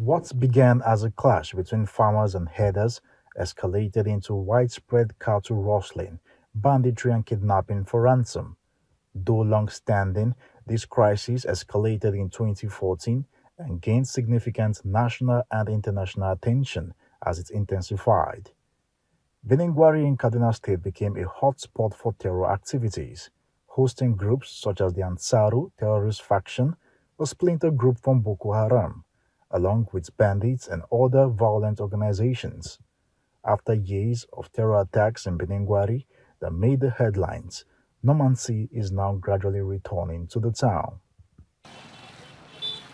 What began as a clash between farmers and herders escalated into widespread cattle rustling, banditry, and kidnapping for ransom. Though long-standing, this crisis escalated in 2014 and gained significant national and international attention as it intensified. Birnin Gwari in Kaduna State became a hotspot for terror activities, hosting groups such as the Ansaru terrorist faction, a splinter group from Boko Haram, along with bandits and other violent organizations. After years of terror attacks in Birnin Gwari that made the headlines, normalcy is now gradually returning to the town.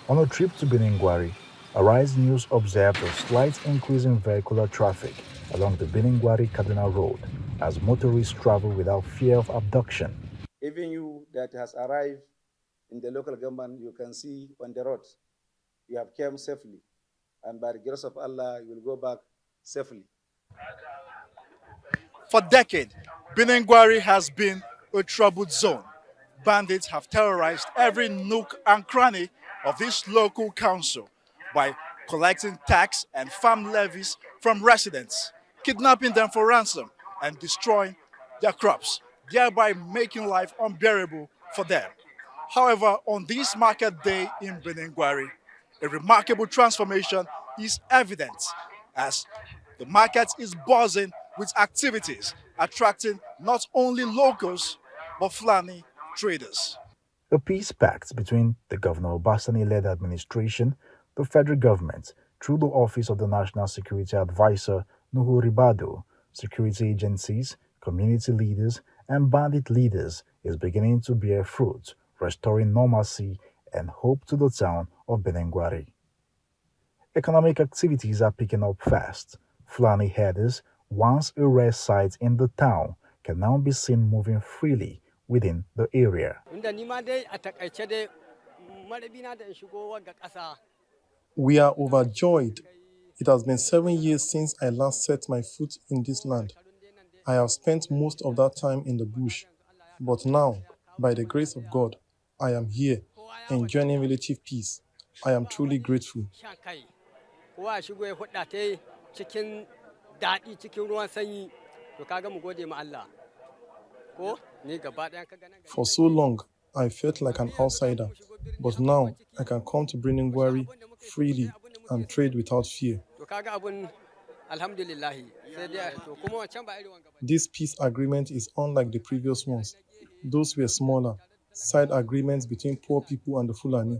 On a trip to Birnin Gwari, Arise News observed a slight increase in vehicular traffic along the Birnin Gwari Kaduna Road as motorists travel without fear of abduction. Even you that has arrived in the local government, you can see on the road, you have come safely. And by the grace of Allah, you will go back safely. For decades, Birnin Gwari has been a troubled zone. Bandits have terrorized every nook and cranny of this local council by collecting tax and farm levies from residents, kidnapping them for ransom, and destroying their crops, thereby making life unbearable for them. However, on this market day in Birnin Gwari, a remarkable transformation is evident as the market is buzzing with activities attracting not only locals but Fulani traders. A peace pact between the Governor Obasanjo-led administration, the federal government, through the Office of the National Security Advisor Nuhu Ribadu, security agencies, community leaders, and bandit leaders is beginning to bear fruit, restoring normalcy and hope to the town of Birnin Gwari. Economic activities are picking up fast. Fulani herders, once a rare sight in the town, can now be seen moving freely within the area. We are overjoyed. It has been 7 years since I last set my foot in this land. I have spent most of that time in the bush, but now, by the grace of God, I am here, enjoying relative peace. I am truly grateful. For so long, I felt like an outsider, but now I can come to Birnin Gwari freely and trade without fear. This peace agreement is unlike the previous ones. Those were smaller, side agreements between poor people and the Fulani.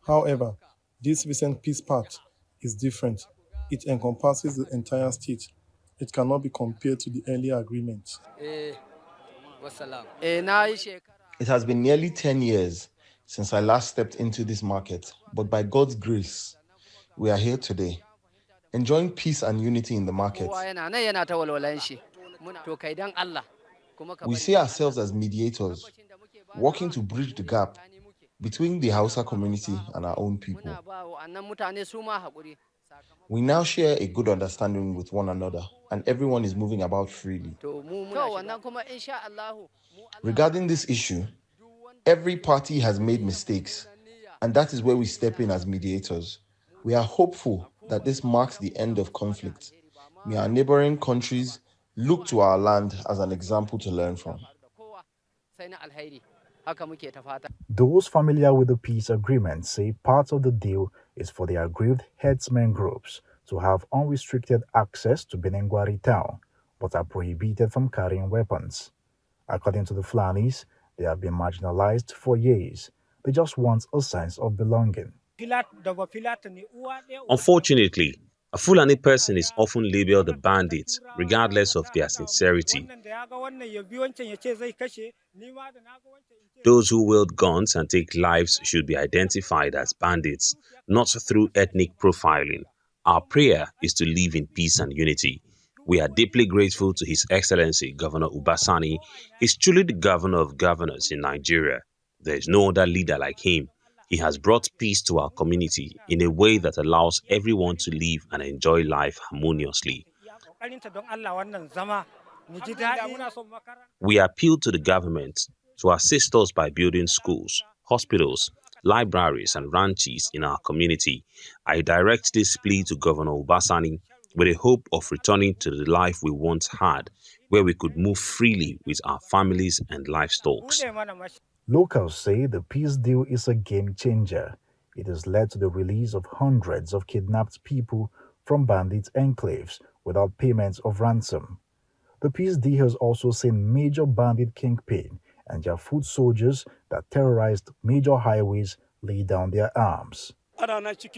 However, this recent peace pact is different. It encompasses the entire state. It cannot be compared to the earlier agreement. It has been nearly 10 years since I last stepped into this market, but by God's grace, we are here today, enjoying peace and unity in the market. We see ourselves as mediators, working to bridge the gap between the Hausa community and our own people. We now share a good understanding with one another, and everyone is moving about freely. Regarding this issue, every party has made mistakes, and that is where we step in as mediators. We are hopeful that this marks the end of conflict. May our neighboring countries look to our land as an example to learn from. Those familiar with the peace agreement say part of the deal is for the aggrieved herdsmen groups to have unrestricted access to Birnin Gwari town, but are prohibited from carrying weapons. According to the Fulanis, they have been marginalized for years. They just want a sense of belonging. Unfortunately, a Fulani person is often labeled a bandit, regardless of their sincerity. Those who wield guns and take lives should be identified as bandits, not through ethnic profiling. Our prayer is to live in peace and unity. We are deeply grateful to His Excellency Governor Obasanjo. He's truly the governor of governors in Nigeria. There is no other leader like him. He has brought peace to our community in a way that allows everyone to live and enjoy life harmoniously. We appeal to the government to assist us by building schools, hospitals, libraries, and ranches in our community. I direct this plea to Governor Obasani with a hope of returning to the life we once had, where we could move freely with our families and livestock. Locals say the peace deal is a game changer. It has led to the release of hundreds of kidnapped people from bandit enclaves without payment of ransom. The peace deal has also seen major bandit kingpin and their foot soldiers that terrorized major highways lay down their arms.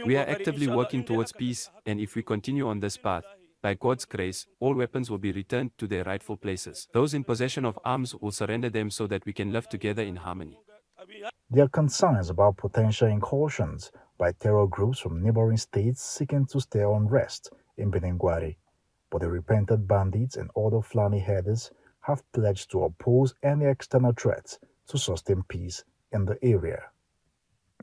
We are actively working towards peace, and if we continue on this path, by God's grace, all weapons will be returned to their rightful places. Those in possession of arms will surrender them so that we can live together in harmony. There are concerns about potential incursions by terror groups from neighboring states seeking to stir unrest in Birnin Gwari, but the repentant bandits and other Fulani herders have pledged to oppose any external threats to sustain peace in the area.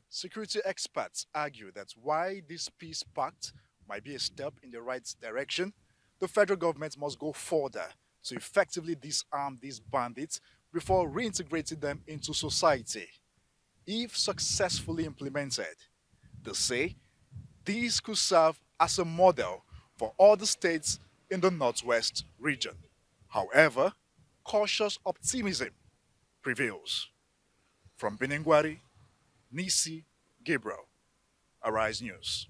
Security experts argue that while this peace pact might be a step in the right direction, the federal government must go further to effectively disarm these bandits before reintegrating them into society. If successfully implemented, they say these could serve as a model for other states in the Northwest region. However, cautious optimism prevails. From Birnin Gwari, Nisi Gabriel, Arise News.